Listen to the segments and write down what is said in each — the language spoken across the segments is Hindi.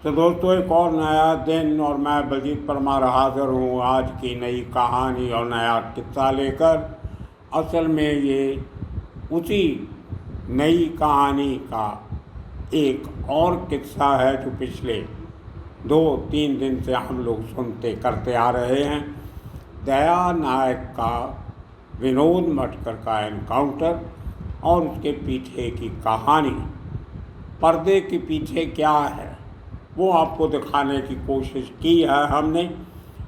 तो दोस्तों, एक और नया दिन और मैं बलजीत परमार हाजिर हूँ आज की नई कहानी और नया किस्सा लेकर। असल में ये उसी नई कहानी का एक और किस्सा है जो पिछले 2-3 दिन से हम लोग सुनते करते आ रहे हैं। दया नायक का विनोद मटकर का एनकाउंटर और उसके पीछे की कहानी, पर्दे के पीछे क्या है, वो आपको दिखाने की कोशिश की है हमने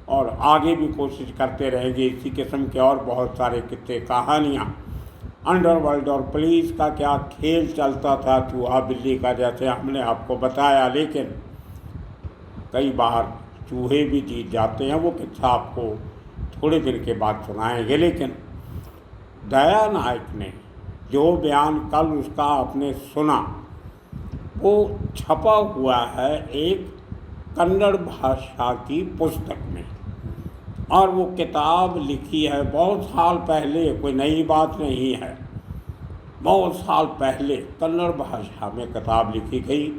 और आगे भी कोशिश करते रहेंगे। इसी किस्म के और बहुत सारे किस्से कहानियाँ, अंडरवर्ल्ड और पुलिस का क्या खेल चलता था चूहा बिल्ली का, जैसे हमने आपको बताया, लेकिन कई बार चूहे भी जीत जाते हैं। वो किस्सा आपको थोड़ी देर के बाद सुनाएंगे। लेकिन दया नायक ने जो बयान कल उसका आपने सुना, वो छपा हुआ है एक कन्नड़ भाषा की पुस्तक में, और वो किताब लिखी है बहुत साल पहले, कोई नई बात नहीं है। बहुत साल पहले कन्नड़ भाषा में किताब लिखी गई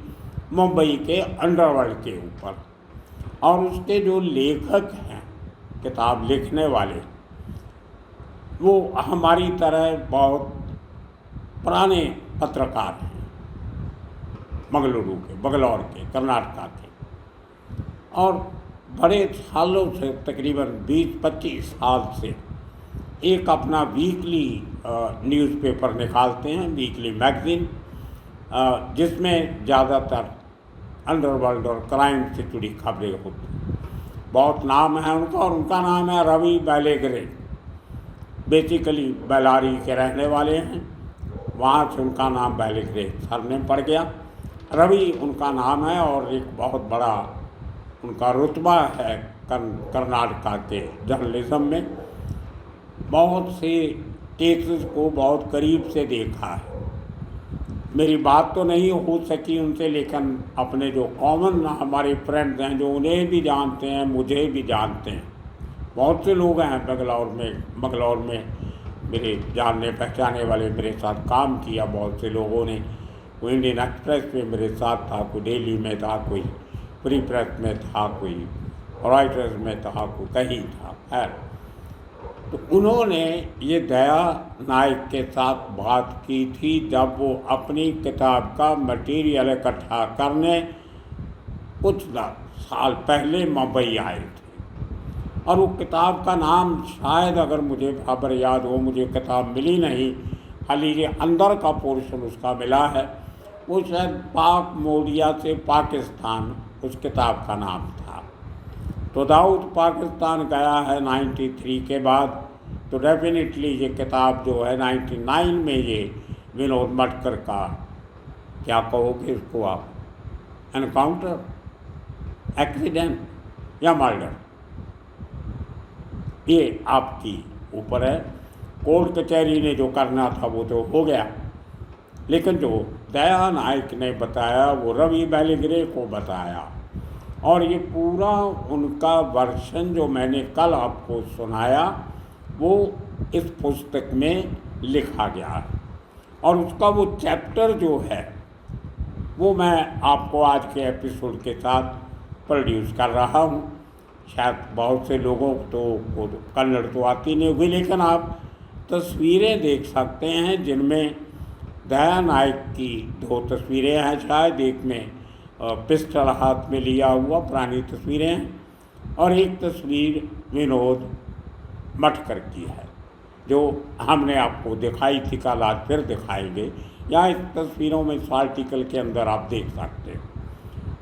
मुंबई के अंडरवर्ल्ड के ऊपर, और उसके जो लेखक हैं, किताब लिखने वाले, वो हमारी तरह बहुत पुराने पत्रकार हैं, मंगलुरु के, बंगलौर के, कर्नाटका के, और बड़े सालों से, तकरीबन 20-25 साल से एक अपना वीकली न्यूज़पेपर निकालते हैं, वीकली मैगज़ीन, जिसमें ज़्यादातर अंडरवर्ल्ड और क्राइम से जुड़ी खबरें होती हैं। बहुत नाम है उनका, और उनका नाम है रवि बेलेगरे। बेसिकली बेलारी के रहने वाले हैं, वहाँ से उनका नाम बेलेगरे सरनेम पड़ गया। रवि उनका नाम है और एक बहुत बड़ा उनका रुतबा है कर्नाटका के जर्नलिज्म में। बहुत से केसेस को बहुत करीब से देखा है। मेरी बात तो नहीं हो सकी उनसे, लेकिन अपने जो कॉमन हमारे फ्रेंड्स हैं, जो उन्हें भी जानते हैं, मुझे भी जानते हैं, बहुत से लोग हैं बंगलौर में मेरे जानने पहचाने वाले, मेरे साथ काम किया बहुत से लोगों ने। कोई इंडियन एक्सप्रेस में मेरे साथ था, कोई डेली में था, कोई फ्री प्रेस में था, कोई रॉयटर्स में था, कोई कहीं था। खैर, तो उन्होंने ये दया नायक के साथ बात की थी जब वो अपनी किताब का मटेरियल इकट्ठा करने कुछ साल पहले मुंबई आए थे। और वो किताब का नाम शायद, अगर मुझे खबर याद हो, मुझे किताब मिली नहीं, खाली ये अंदर का पोर्शन उसका मिला है, वो शायद पाक मोडिया से पाकिस्तान उस किताब का नाम था। तो दाऊद पाकिस्तान गया है 93 के बाद, तो डेफिनेटली ये किताब जो है 99 में, ये विनोद मटकर का, क्या कहोगे इसको आप, एनकाउंटर, एक्सीडेंट या मर्डर, ये आपकी ऊपर है। कोर्ट कचहरी ने जो करना था वो तो हो गया, लेकिन जो दया नायक ने बताया वो रवि बेलेगरे को बताया, और ये पूरा उनका वर्शन जो मैंने कल आपको सुनाया वो इस पुस्तक में लिखा गया है। और उसका वो चैप्टर जो है वो मैं आपको आज के एपिसोड के साथ प्रोड्यूस कर रहा हूँ। शायद बहुत से लोगों को कन्नड़ तो आती नहीं होगी, लेकिन आप तस्वीरें देख सकते हैं जिनमें दया नायक की 2 तस्वीरें हैं, शायद एक में पिस्टल हाथ में लिया हुआ, पुरानी तस्वीरें हैं, और एक तस्वीर विनोद मटकर की है जो हमने आपको दिखाई थी कल, आज फिर दिखाएंगे। या इस तस्वीरों में इस आर्टिकल के अंदर आप देख सकते हैं।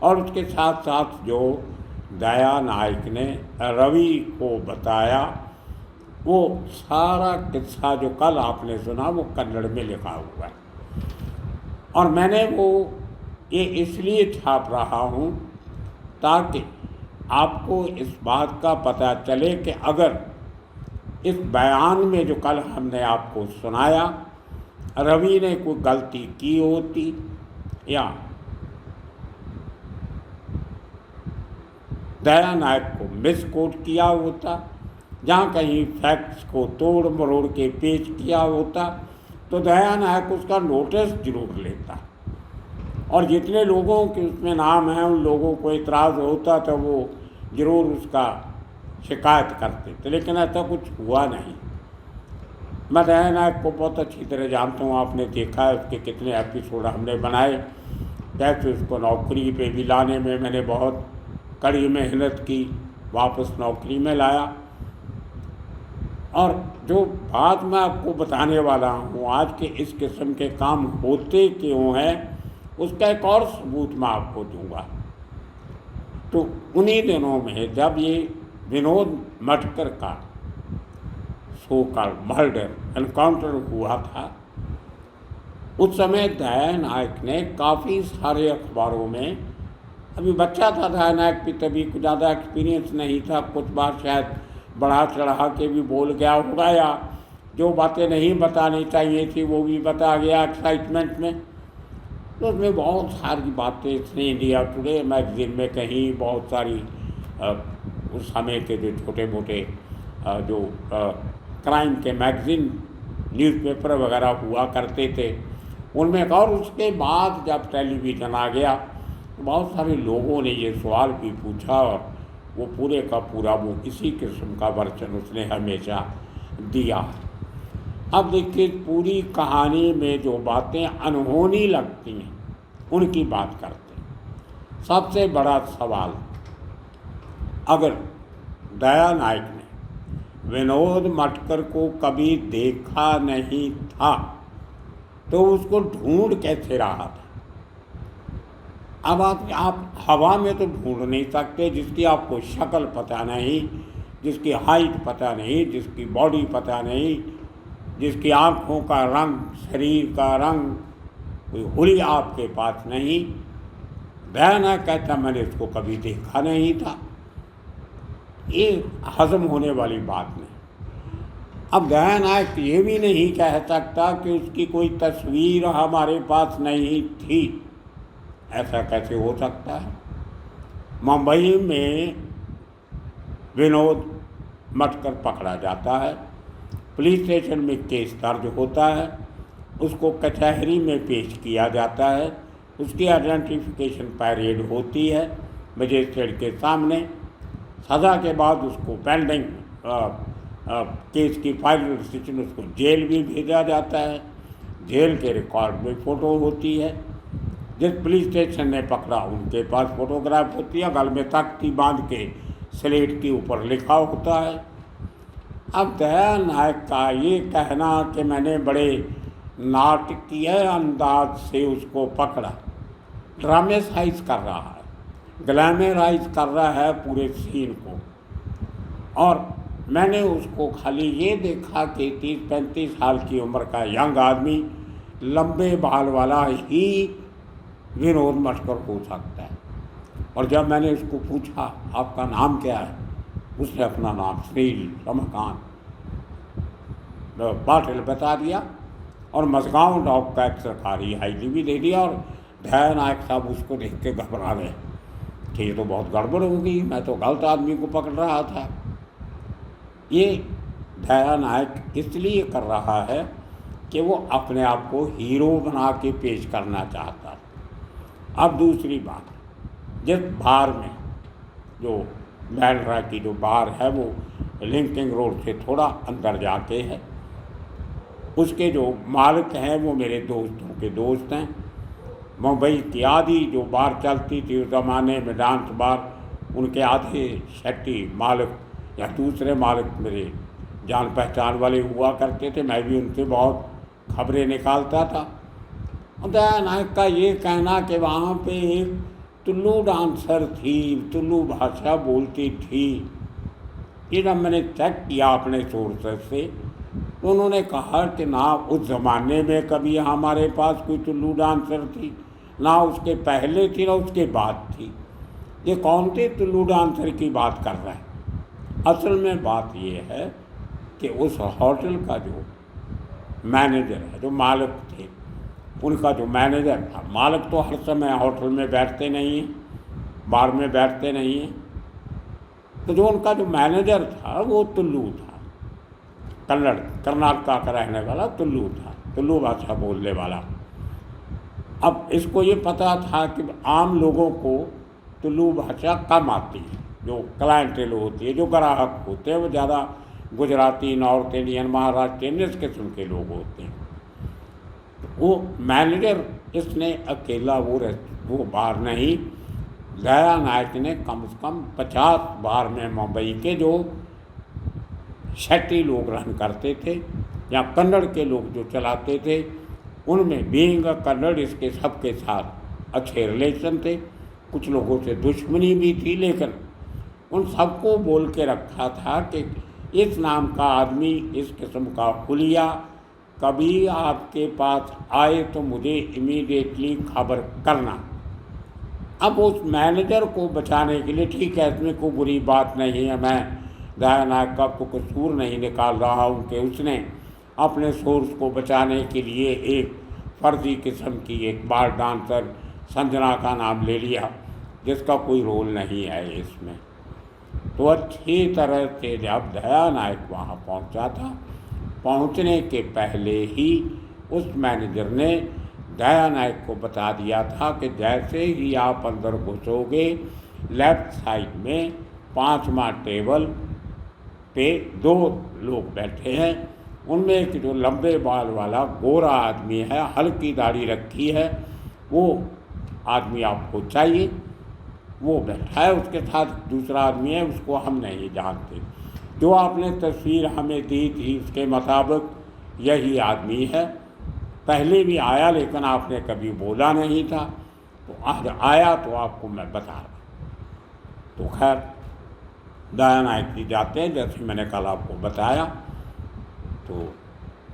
और उसके साथ साथ जो दया नायक ने रवि को बताया, वो सारा किस्सा जो कल आपने सुना वो कन्नड़ में लिखा हुआ है। और मैंने वो ये इसलिए छाप रहा हूँ ताकि आपको इस बात का पता चले कि अगर इस बयान में जो कल हमने आपको सुनाया, रवि ने कोई गलती की होती या दया नायक को मिसकोट किया होता, जहाँ कहीं फैक्ट्स को तोड़ मरोड़ के पेश किया होता, तो दया नायक उसका नोटिस जरूर लेता। और जितने लोगों के उसमें नाम हैं उन लोगों को इतराज़ होता तो वो ज़रूर उसका शिकायत करते थे, लेकिन ऐसा कुछ हुआ नहीं। मैं दया नायक को बहुत अच्छी तरह जानता हूँ, आपने देखा है उसके कितने एपिसोड हमने बनाए, कैसे उसको नौकरी पे भी लाने में मैंने बहुत कड़ी मेहनत की, वापस नौकरी में लाया। और जो बात मैं आपको बताने वाला हूँ, आज के इस किस्म के काम होते क्यों हैं, उसका एक और सबूत मैं आपको दूंगा। तो उन्हीं दिनों में जब ये विनोद मटकर का सो कॉल्ड मर्डर एनकाउंटर हुआ था, उस समय दया नायक ने काफ़ी सारे अखबारों में, अभी बच्चा था दया नायक भी, तभी कुछ ज़्यादा एक्सपीरियंस नहीं था, कुछ बार शायद बढ़ा चढ़ा के भी बोल गया होगा, या जो बातें नहीं बतानी चाहिए थी वो भी बता गया एक्साइटमेंट में। तो उसमें बहुत सारी बातें, इसने इंडिया टुडे मैगज़ीन में कहीं बहुत सारी उस समय के जो छोटे मोटे जो क्राइम के मैगज़ीन न्यूज़पेपर वगैरह हुआ करते थे उनमें, और उसके बाद जब टेलीविज़न आ गया तो बहुत सारे लोगों ने ये सवाल भी पूछा, और वो पूरे का पूरा वो इसी किस्म का वर्जन उसने हमेशा दिया। अब देखिए, पूरी कहानी में जो बातें अनहोनी लगती हैं उनकी बात करते हैं। सबसे बड़ा सवाल, अगर दया नायक ने विनोद मटकर को कभी देखा नहीं था तो उसको ढूंढ कैसे रहा था? अब आप हवा में तो ढूंढ नहीं सकते, जिसकी आपको शक्ल पता नहीं, जिसकी हाइट पता नहीं, जिसकी बॉडी पता नहीं, जिसकी आँखों का रंग, शरीर का रंग, कोई हुलिया आपके पास नहीं। दया नायक कहता मैंने इसको कभी देखा नहीं था, ये हजम होने वाली बात नहीं। अब दया नायक ये भी नहीं कह सकता कि उसकी कोई तस्वीर हमारे पास नहीं थी, ऐसा कैसे हो सकता है? मुंबई में विनोद मटकर पकड़ा जाता है, पुलिस स्टेशन में केस दर्ज होता है, उसको कचहरी में पेश किया जाता है, उसकी आइडेंटिफिकेशन पैरेड होती है मजिस्ट्रेट के सामने। सज़ा के बाद उसको पेंडिंग केस की फाइनल डिसीजन उसको जेल भी भेजा जाता है। जेल के रिकॉर्ड में फ़ोटो होती है, जिस पुलिस स्टेशन ने पकड़ा उनके पास फोटोग्राफ होती है, गल में तख्ती बांध के स्लेट के ऊपर लिखा होता है। अब दया नायक का ये कहना कि मैंने बड़े नाटकीय अंदाज से उसको पकड़ा, ड्रामेसाइज कर रहा है, ग्लैमराइज कर रहा है पूरे सीन को, और मैंने उसको खाली ये देखा कि 30-35 साल की उम्र का यंग आदमी लंबे बाल वाला ही विनोद मटकर हो सकता है। और जब मैंने उसको पूछा आपका नाम क्या है, उसने अपना नाम श्री रमाकांत पाटिल बता दिया, और मसगांव डॉग का एक सरकारी ID भी दे दिया। और दया नायक साहब उसको देख के घबरा गए कि ये तो बहुत गड़बड़ हो गई, मैं तो गलत आदमी को पकड़ रहा था। ये दया नायक इसलिए कर रहा है कि वो अपने आप को हीरो बना के पेश करना चाहता है। अब दूसरी बात, जिस बार में जो बैंड्रा की जो बार है वो लिंकिंग रोड से थोड़ा अंदर जाके है, उसके जो मालिक हैं वो मेरे दोस्तों के दोस्त हैं। मुंबई की आधी जो बार चलती थी उस ज़माने में, डांस बार, उनके आधे शेट्टी मालिक या दूसरे मालिक मेरे जान पहचान वाले हुआ करते थे, मैं भी उनसे बहुत खबरें निकालता था। दया नायक का ये कहना कि वहाँ पे एक तुल्लू डांसर थी, तुल्लू भाषा बोलती थी, ये जब मैंने चेक किया अपने सोर्सेस से तो उन्होंने कहा कि ना उस ज़माने में कभी हमारे पास कोई तुल्लू डांसर थी, ना उसके पहले थी ना उसके बाद थी। ये कौन थे तुल्लू डांसर की बात कर रहा है? असल में बात ये है कि उस होटल का जो मैनेजर है, जो मालिक थे, उनका जो मैनेजर था, मालिक तो हर समय होटल में बैठते नहीं हैं, बार में बैठते नहीं हैं, तो जो उनका जो मैनेजर था वो तुल्लू था, कर्नाटका का रहने वाला तुल्लू था, तुल्लू भाषा बोलने वाला। अब इसको ये पता था कि आम लोगों को तुलु भाषा कम आती है, जो क्लाइंटेल होती है, जो ग्राहक होते हैं वो ज़्यादा गुजराती, नॉर्थ इंडियन, महाराष्ट्रियन इस किस्म के लोग होते हैं। वो मैनेजर इसने अकेला वो बार नहीं, दया नायक ने कम से कम 50 बार में मुंबई के जो शेट्टी लोग रन करते थे या कन्नड़ के लोग जो चलाते थे, उनमें बीइंग कन्नड़ इसके सबके साथ अच्छे रिलेशन थे। कुछ लोगों से दुश्मनी भी थी, लेकिन उन सबको बोल के रखा था कि इस नाम का आदमी, इस किस्म का हुलिया कभी आपके पास आए तो मुझे इमीडिएटली खबर करना। अब उस मैनेजर को बचाने के लिए, ठीक है इसमें कोई बुरी बात नहीं है, मैं दया नायक का कोई कसूर नहीं निकाल रहा हूँ कि उसने अपने सोर्स को बचाने के लिए एक फर्जी किस्म की एक बार डांसर संजना का नाम ले लिया, जिसका कोई रोल नहीं है इसमें। तो अच्छी तरह से जब दया नायक वहाँ पहुँचा था, पहुँचने के पहले ही उस मैनेजर ने दया नायक को बता दिया था कि जैसे ही आप अंदर घुसोगे, लेफ्ट साइड में 5वां टेबल पे 2 लोग बैठे हैं, उनमें एक जो लंबे बाल वाला गोरा आदमी है, हल्की दाढ़ी रखी है, वो आदमी आपको चाहिए। वो बैठा है, उसके साथ दूसरा आदमी है, उसको हम नहीं जानते। जो आपने तस्वीर हमें दी थी उसके मुताबिक यही आदमी है। पहले भी आया लेकिन आपने कभी बोला नहीं था, तो आज आया तो आपको मैं बता रहा। तो खैर दया नायक जी जाते हैं, जैसे मैंने कल आपको बताया, तो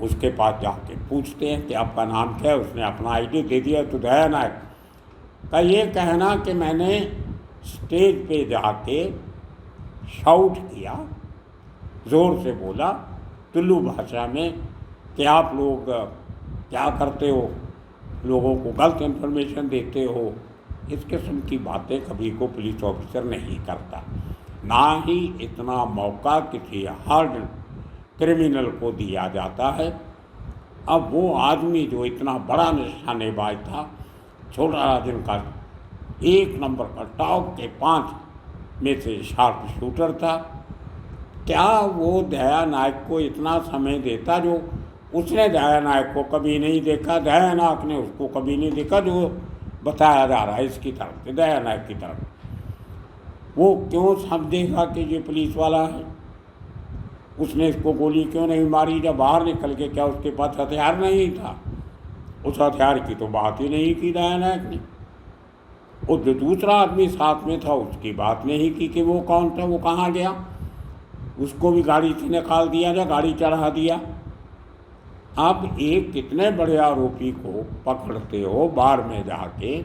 उसके पास जाके पूछते हैं कि आपका नाम क्या है। उसने अपना आईडी दे दिया। तो दया नायक का ये कहना कि मैंने स्टेज पे जाके शाउट किया, ज़ोर से बोला तुलु भाषा में कि आप लोग क्या करते हो, लोगों को गलत इन्फॉर्मेशन देते हो। इस किस्म की बातें कभी को पुलिस ऑफिसर नहीं करता, ना ही इतना मौका किसी हार्ड क्रिमिनल को दिया जाता है। अब वो आदमी जो इतना बड़ा निशानेबाज था, छोटा राजन का 1 नंबर का टॉप के 5 में से शार्प शूटर था, क्या वो दया नायक को इतना समय देता जो उसने दया नायक को कभी नहीं देखा, दया नायक ने उसको कभी नहीं देखा, जो बताया जा रहा है इसकी तरफ से, दया नायक की तरफ। वो क्यों समझेगा कि ये पुलिस वाला है? उसने इसको गोली क्यों नहीं मारी जब बाहर निकल के? क्या उसके पास हथियार नहीं था? उस हथियार की तो बात ही नहीं की दया नायक ने। और जो दूसरा आदमी साथ में था उसकी बात नहीं की कि वो कौन था, वो कहाँ गया, उसको भी गाड़ी से निकाल दिया या गाड़ी चढ़ा दिया। आप एक कितने बड़े आरोपी को पकड़ते हो बार में जाके,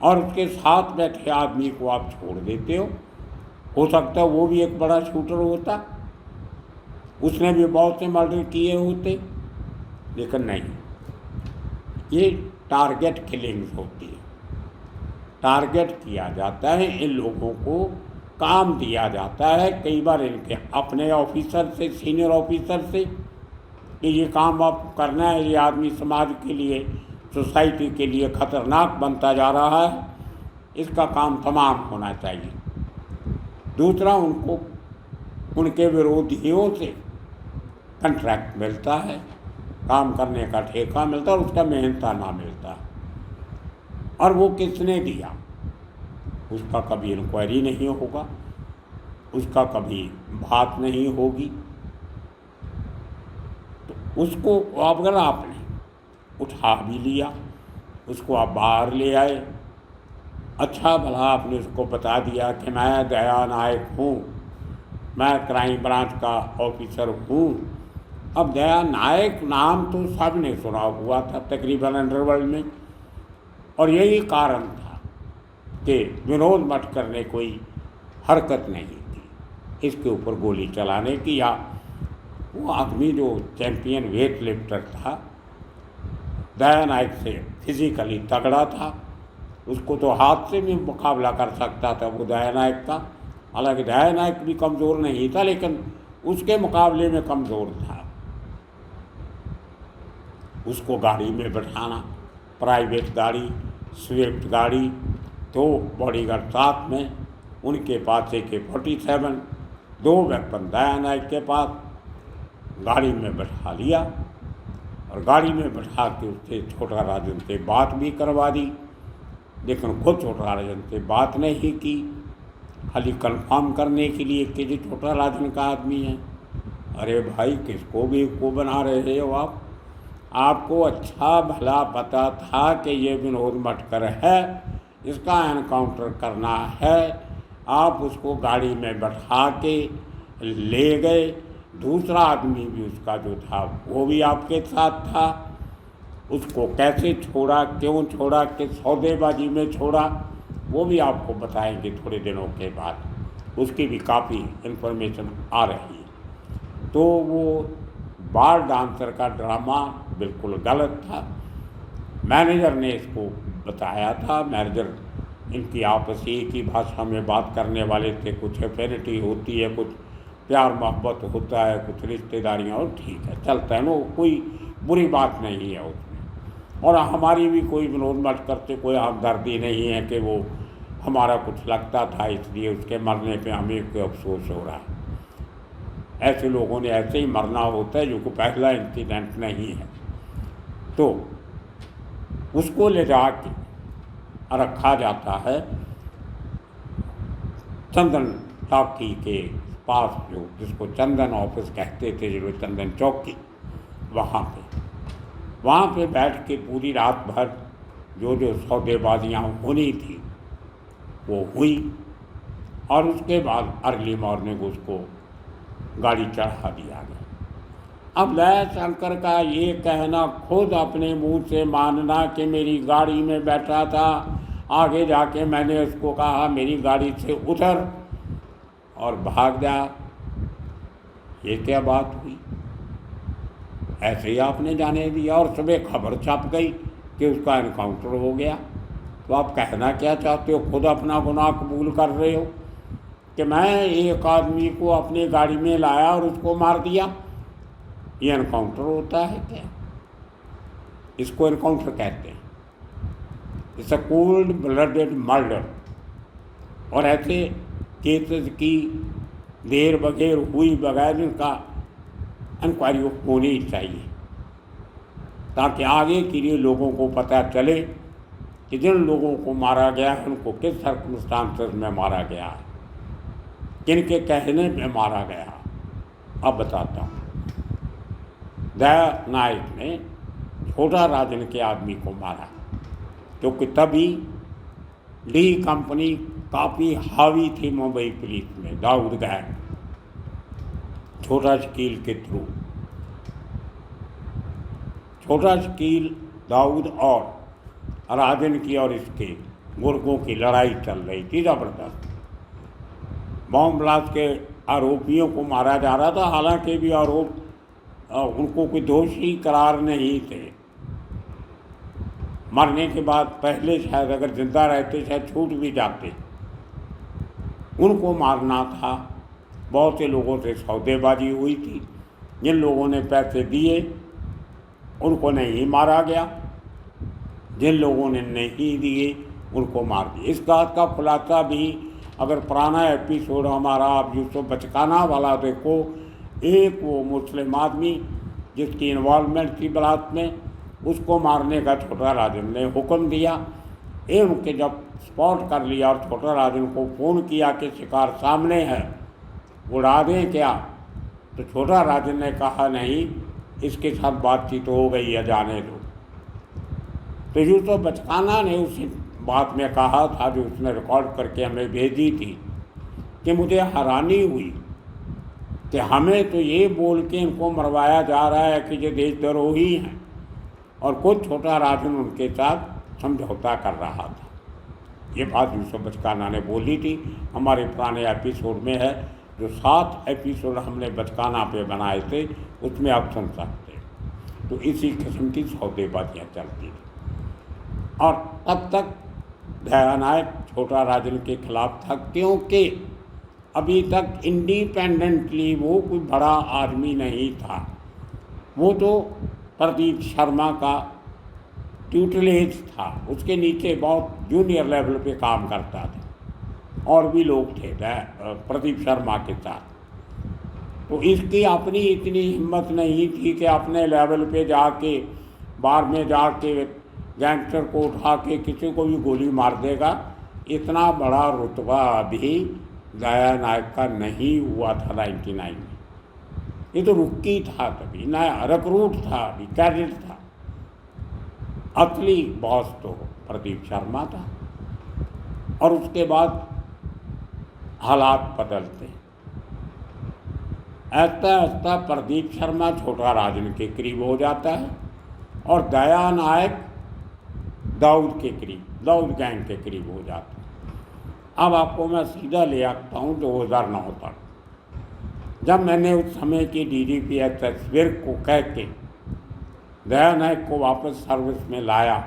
और उसके साथ बैठे आदमी को आप छोड़ देते हो सकता है वो भी एक बड़ा शूटर होता, उसने भी बहुत से मर्डर किए होते, लेकिन नहीं, ये टारगेट किलिंग्स होती है। टारगेट किया जाता है, इन लोगों को काम दिया जाता है, कई बार इनके अपने ऑफिसर से, सीनियर ऑफिसर से, कि ये काम आप करना है, ये आदमी समाज के लिए, सोसाइटी के लिए खतरनाक बनता जा रहा है, इसका काम तमाम होना चाहिए। दूसरा, उनको उनके विरोधियों से कॉन्ट्रैक्ट मिलता है, काम करने का ठेका मिलता है और उसका मेहनताना मिलता है, और वो किसने दिया उसका कभी इंक्वायरी नहीं होगा, उसका कभी बात नहीं होगी। तो उसको अगर आपने उठा भी लिया, उसको आप बाहर ले आए, अच्छा भला आपने उसको बता दिया कि मैं दया नायक हूँ, मैं क्राइम ब्रांच का ऑफिसर हूँ। अब दया नायक नाम तो सब ने सुना हुआ था तकरीबन अंडरवर्ल्ड में, और यही कारण था कि विनोद मटकर ने कोई हरकत नहीं की इसके ऊपर गोली चलाने की। या वो आदमी जो चैम्पियन वेट लिफ्टर था, दया नायक से फिजिकली तगड़ा था, उसको तो हाथ से भी मुकाबला कर सकता था वो दया नायक का। हालांकि दया नायक भी कमज़ोर नहीं था, लेकिन उसके मुकाबले में कमज़ोर था। उसको गाड़ी में बैठाना, प्राइवेट गाड़ी, स्विफ्ट गाड़ी, 2 बॉडीगार्ड साथ में, उनके पास AK-47, 2 वेपन दया नायक के पास। गाड़ी में बैठा लिया और गाड़ी में बैठा के उससे छोटा राजन से बात भी करवा दी, लेकिन खुद छोटा राजन से बात नहीं की, खाली कंफर्म करने के लिए कि जो छोटा राजन का आदमी है। अरे भाई, किसको भी को बना रहे हो आप? आपको अच्छा भला पता था कि ये विनोद मटकर है, इसका एनकाउंटर करना है, आप उसको गाड़ी में बैठा के ले गए। दूसरा आदमी भी उसका जो था वो भी आपके साथ था। उसको कैसे छोड़ा, क्यों छोड़ा, किस सौदेबाजी में छोड़ा, वो भी आपको बताएंगे थोड़े दिनों के बाद। उसकी भी काफ़ी इन्फॉर्मेशन आ रही है। तो वो बार डांसर का ड्रामा बिल्कुल गलत था। मैनेजर ने इसको बताया था। मैनेजर इनकी आपसी एक ही भाषा में बात करने वाले थे। कुछ एफिनिटी होती है, कुछ प्यार मोहब्बत होता है, कुछ रिश्तेदारियाँ, और ठीक है, चलता है, नो कोई बुरी बात नहीं है उसमें। और हमारी भी कोई विनोद मटकर से कोई हमदर्दी नहीं है कि वो हमारा कुछ लगता था इसलिए उसके मरने पे हमें कोई अफसोस हो रहा है। ऐसे लोगों ने ऐसे ही मरना होता है, जो कोई पहला इंसिडेंट नहीं है। तो उसको ले जा के रखा जाता है चंदन टॉकी के पास, जो जिसको चंदन ऑफिस कहते थे, जो चंदन चौकी, वहाँ पे बैठ के पूरी रात भर जो जो सौदेबाजियाँ होनी थी वो हुई। और उसके बाद अर्ली मॉर्निंग उसको गाड़ी चढ़ा दिया गया। अब दया शंकर का ये कहना, खुद अपने मुंह से मानना कि मेरी गाड़ी में बैठा था, आगे जाके मैंने उसको कहा मेरी गाड़ी से उतर और भाग जा, ये क्या बात हुई? ऐसे ही आपने जाने दिया और सुबह खबर छप गई कि उसका एनकाउंटर हो गया। तो आप कहना क्या चाहते हो? खुद अपना गुनाह कबूल कर रहे हो कि मैं एक आदमी को अपनी गाड़ी में लाया और उसको मार दिया। ये एनकाउंटर होता है क्या? इसको एनकाउंटर कहते हैं। It's a cold blooded murder. और ऐसे केसेस की देर बगैर हुई बगैर इनका इंक्वायरी होनी चाहिए, ताकि आगे के लिए लोगों को पता चले कि जिन लोगों को मारा गया है उनको किस सर्कमस्टांसेस में मारा गया है, किनके कहने में मारा गया। अब बताता हूँ। दया नायक ने छोटा राजन के आदमी को मारा, क्योंकि तभी डी कंपनी काफ़ी हावी थी मुंबई पुलिस में, दाऊद गैंग, छोटा शकील के थ्रू। छोटा शकील, दाऊद और राजन की और इसके गुर्गों की लड़ाई चल रही थी ज़बरदस्त। बॉम्ब ब्लास्ट के आरोपियों को मारा जा रहा था, हालांकि भी आरोप उनको कोई दोषी करार नहीं थे। मरने के बाद पहले शायद अगर जिंदा रहते शायद छूट भी जाते। उनको मारना था। बहुत से लोगों से सौदेबाजी हुई थी। जिन लोगों ने पैसे दिए उनको नहीं मारा गया, जिन लोगों ने नहीं दिए उनको मार दिया। इस बात का खुलासा भी अगर पुराना एपिसोड हमारा आप यूसुफ बचकाना वाला देखो, एक वो मुस्लिम आदमी जिसकी इन्वॉल्वमेंट थी बरात में, उसको मारने का छोटा राजन ने हुक्म दिया। एवं के जब स्पॉट कर लिया और छोटा राजन को फ़ोन किया कि शिकार सामने है, उड़ा दें क्या, तो छोटा राजन ने कहा नहीं, इसके साथ बातचीत हो गई है, जाने दो। तो यूसुफ बचकाना ने उस बात में कहा था, जो उसने रिकॉर्ड करके हमें भेजी थी, कि मुझे हैरानी हुई कि हमें तो ये बोल के इनको मरवाया जा रहा है कि ये देशद्रोही हैं, और कुछ छोटा राजन उनके साथ समझौता कर रहा था। ये बात यूसुफ बचकाना ने बोली थी। हमारे पुराने एपिसोड में है, जो 7 एपिसोड हमने बचकाना पे बनाए थे, उसमें आप सुन सकते हैं। तो इसी किस्म की सौदेबाजियाँ चलती थी। और तब तक दया नायक छोटा राजन के खिलाफ था, क्योंकि अभी तक इंडिपेंडेंटली वो कोई बड़ा आदमी नहीं था। वो तो प्रदीप शर्मा का ट्यूटलेज था, उसके नीचे बहुत जूनियर लेवल पे काम करता था और भी लोग थे प्रदीप शर्मा के साथ। तो इसकी अपनी इतनी हिम्मत नहीं थी कि अपने लेवल पे जाके बार में जाके गैंगस्टर को उठा के किसी को भी गोली मार देगा। इतना बड़ा रुतबा अभी दया नायक का नहीं हुआ था 99 में। ये तो रुक्की था, तभी नया रिक्रूट था, अभी कैडेट था। असली बॉस तो प्रदीप शर्मा था। और उसके बाद हालात बदलते, ऐसा ऐसा प्रदीप शर्मा छोटा राजन के करीब हो जाता है और दया नायक दाऊद के करीब, दाऊद गैंग के करीब हो जाता है। अब आपको मैं सीधा ले आता हूँ 2009 तक, जब मैंने उस समय की DGPSS विर्क को कह के दया नायक को वापस सर्विस में लाया।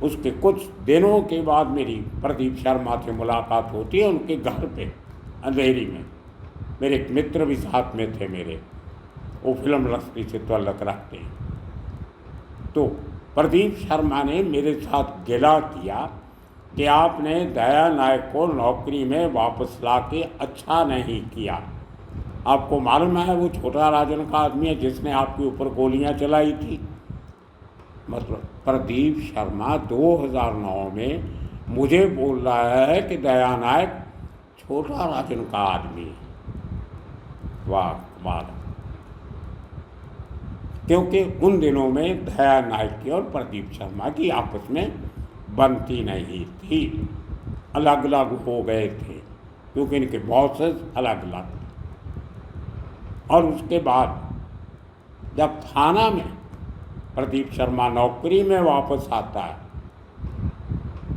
उसके कुछ दिनों के बाद मेरी प्रदीप शर्मा से मुलाकात होती है उनके घर पे अंधेरी में। मेरे एक मित्र भी साथ में थे मेरे, वो फिल्म रस्ती से ताल्लुक़ रखते हैं। तो प्रदीप शर्मा ने मेरे साथ गिला किया कि आपने दया नायक को नौकरी में वापस ला के अच्छा नहीं किया। आपको मालूम है वो छोटा राजन का आदमी है जिसने आपके ऊपर गोलियां चलाई थी। मतलब प्रदीप शर्मा 2009 में मुझे बोल रहा है कि दया नायक छोटा राजन का आदमी है। वाह वाह। क्योंकि उन दिनों में दया नायक की और प्रदीप शर्मा की आपस में बनती नहीं थी, अलग अलग हो गए थे क्योंकि इनके बॉसेस अलग अलग थे। और उसके बाद जब थाना में प्रदीप शर्मा नौकरी में वापस आता है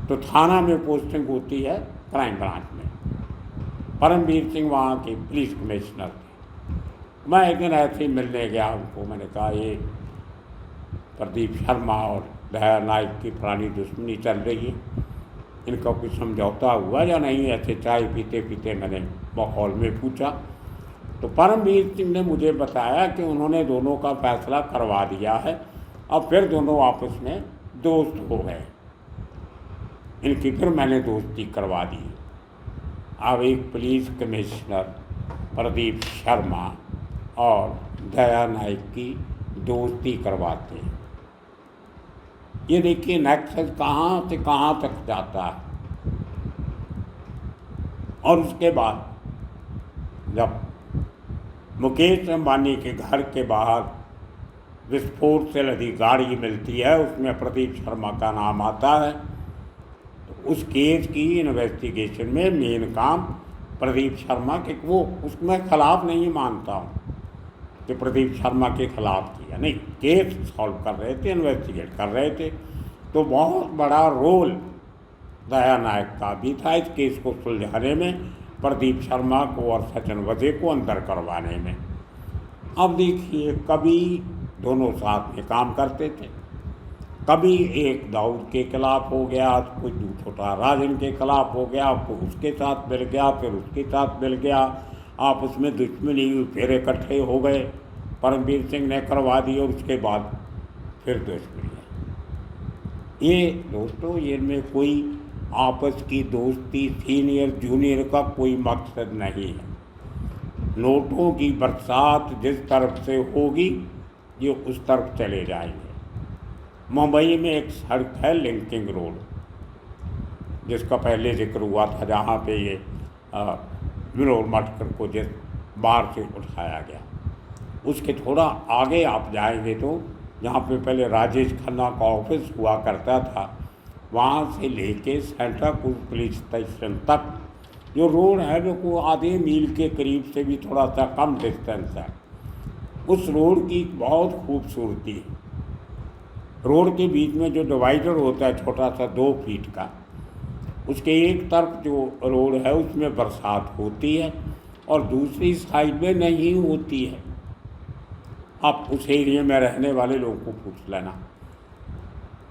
तो थाना में पोस्टिंग होती है क्राइम ब्रांच में। परमवीर सिंह वहाँ के पुलिस कमिश्नर थे। मैं एक दिन ऐसे ही मिलने गया उनको, मैंने कहा ये प्रदीप शर्मा और दया नायक की पुरानी दुश्मनी चल रही है, इनका कुछ समझौता हुआ या नहीं। ऐसे चाय पीते पीते मैंने माहौल में पूछा तो परमवीर सिंह ने मुझे बताया कि उन्होंने दोनों का फैसला करवा दिया है। अब फिर दोनों आपस में दोस्त हो गए। इनकी फिर मैंने दोस्ती करवा दी। अब एक पुलिस कमिश्नर प्रदीप शर्मा और दया नायक की दोस्ती करवाते हैं। ये देखिए नेक्सस कहाँ से कहाँ तक जाता है। और उसके बाद जब मुकेश अंबानी के घर के बाहर विस्फोट से लदी गाड़ी मिलती है, उसमें प्रदीप शर्मा का नाम आता है। तो उस केस की इन्वेस्टिगेशन में मेन काम प्रदीप शर्मा के, वो उसमें खिलाफ नहीं मानता हूँ कि प्रदीप शर्मा के खिलाफ किया, नहीं, केस सॉल्व कर रहे थे, इन्वेस्टिगेट कर रहे थे। तो बहुत बड़ा रोल दया नायक का भी था इस केस को सुलझाने में, प्रदीप शर्मा को और सचिन वजे को अंदर करवाने में। अब देखिए कभी दोनों साथ में काम करते थे, कभी एक दाऊद के खिलाफ हो गया, कोई छोटा राजन के खिलाफ हो गया, फिर उसके साथ मिल गया, फिर उसके साथ मिल गया, आपस में दुश्मनी हुई, फिर इकट्ठे हो गए, परमवीर सिंह ने करवा दी और उसके बाद फिर दुश्मनी। ये दोस्तों ये में कोई आपस की दोस्ती सीनियर जूनियर का कोई मकसद नहीं है। नोटों की बरसात जिस तरफ से होगी ये उस तरफ चले जाएंगे। मुंबई में एक सड़क है लिंकिंग रोड, जिसका पहले जिक्र हुआ था, जहाँ पे ये विनोद मटकर को जिस बार से उठाया गया, उसके थोड़ा आगे आप जाएंगे तो जहाँ पे पहले राजेश खन्ना का ऑफिस हुआ करता था, वहाँ से लेके सेंट्रल पुलिस स्टेशन तक जो रोड है वो को आधे मील के करीब से भी थोड़ा सा कम डिस्टेंस है। उस रोड की बहुत खूबसूरती है। रोड के बीच में जो डिवाइडर होता है छोटा सा 2 फीट का, उसके एक तरफ जो रोड है उसमें बरसात होती है और दूसरी साइड में नहीं होती है। आप उस एरिया में रहने वाले लोगों को पूछ लेना,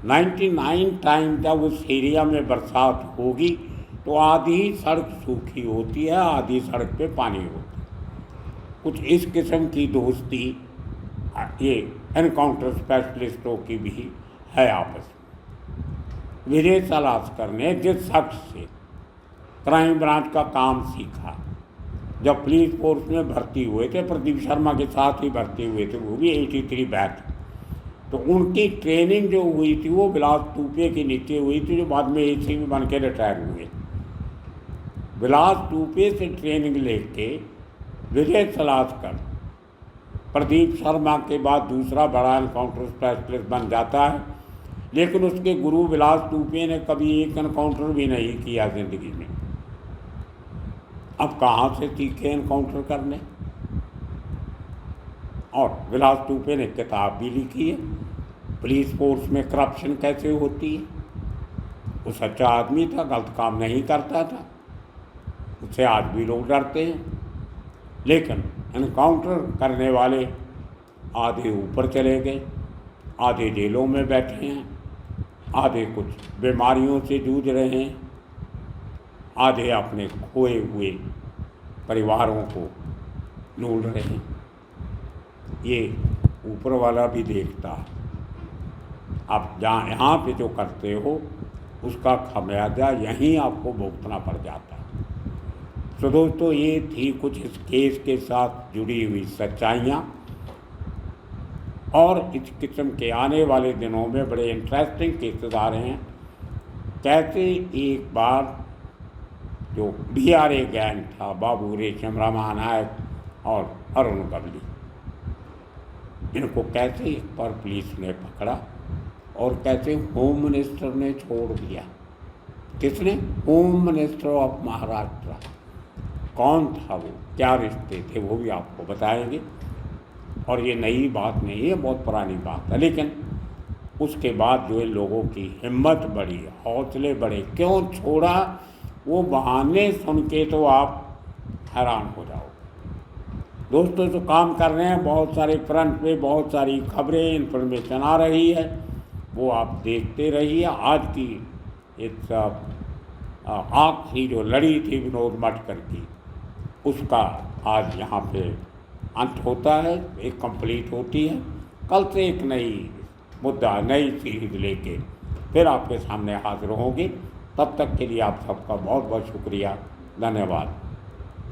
99 टाइम जब उस एरिया में बरसात होगी तो आधी सड़क सूखी होती है, आधी सड़क पे पानी होता है। कुछ इस किस्म की दोस्ती ये एनकाउंटर स्पेशलिस्टों की भी है आपस में। विजय सलास्कर ने जिस शख्स से क्राइम ब्रांच का काम सीखा, जब पुलिस फोर्स में भर्ती हुए थे, प्रदीप शर्मा के साथ ही भर्ती हुए थे, वो भी 83 बैच, तो उनकी ट्रेनिंग जो हुई थी वो विलास टूपे के नीचे हुई थी, जो बाद में एसी में बन के रिटायर हुए। विलास टूपे से ट्रेनिंग लेके विजय सलास्कर प्रदीप शर्मा के बाद दूसरा बड़ा एनकाउंटर स्पेशलिस्ट बन जाता है, लेकिन उसके गुरु विलास टूपे ने कभी एक एनकाउंटर भी नहीं किया जिंदगी में। अब कहाँ से सीखे एनकाउंटर करने? और विलास टूपे ने किताब भी लिखी है, पुलिस फोर्स में करप्शन कैसे होती है। वो सच्चा आदमी था, गलत काम नहीं करता था, उससे आज भी लोग डरते हैं। लेकिन एनकाउंटर करने वाले आधे ऊपर चले गए, आधे जेलों में बैठे हैं, आधे कुछ बीमारियों से जूझ रहे हैं, आधे अपने खोए हुए परिवारों को ढूंढ रहे हैं। ये ऊपर वाला भी देखता है। आप जहाँ यहाँ पे जो करते हो उसका खामियाजा यहीं आपको भुगतना पड़ जाता है। तो दोस्तों, ये थी कुछ इस केस के साथ जुड़ी हुई सच्चाइयाँ, और इस किस्म के आने वाले दिनों में बड़े इंटरेस्टिंग केसेस आ रहे हैं। कैसे एक बार जो BRA गैंग था, बाबू रेशम, रमा नायक और अरुण गवली, इनको कैसे एक बार पुलिस ने पकड़ा और कैसे होम मिनिस्टर ने छोड़ दिया। किसने? Home minister of Maharashtra. कौन था वो, क्या रिश्ते थे, वो भी आपको बताएंगे। और ये नई बात नहीं है, बहुत पुरानी बात है, लेकिन उसके बाद जो है लोगों की हिम्मत बढ़ी, हौसले बढ़े। क्यों छोड़ा? वो बहाने सुन के तो आप हैरान हो जाओ। दोस्तों, जो काम कर रहे हैं, बहुत सारे फ्रंट पे बहुत सारी खबरें, इन्फॉर्मेशन आ रही है, वो आप देखते रहिए। आज की इस आखिरी जो लड़ी थी विनोद मटकर की, उसका आज यहाँ पे अंत होता है, एक कंप्लीट होती है। कल से एक नई मुद्दा, नई सीरीज लेके फिर आपके सामने हाजिर होंगे। तब तक के लिए आप सबका बहुत बहुत शुक्रिया, धन्यवाद।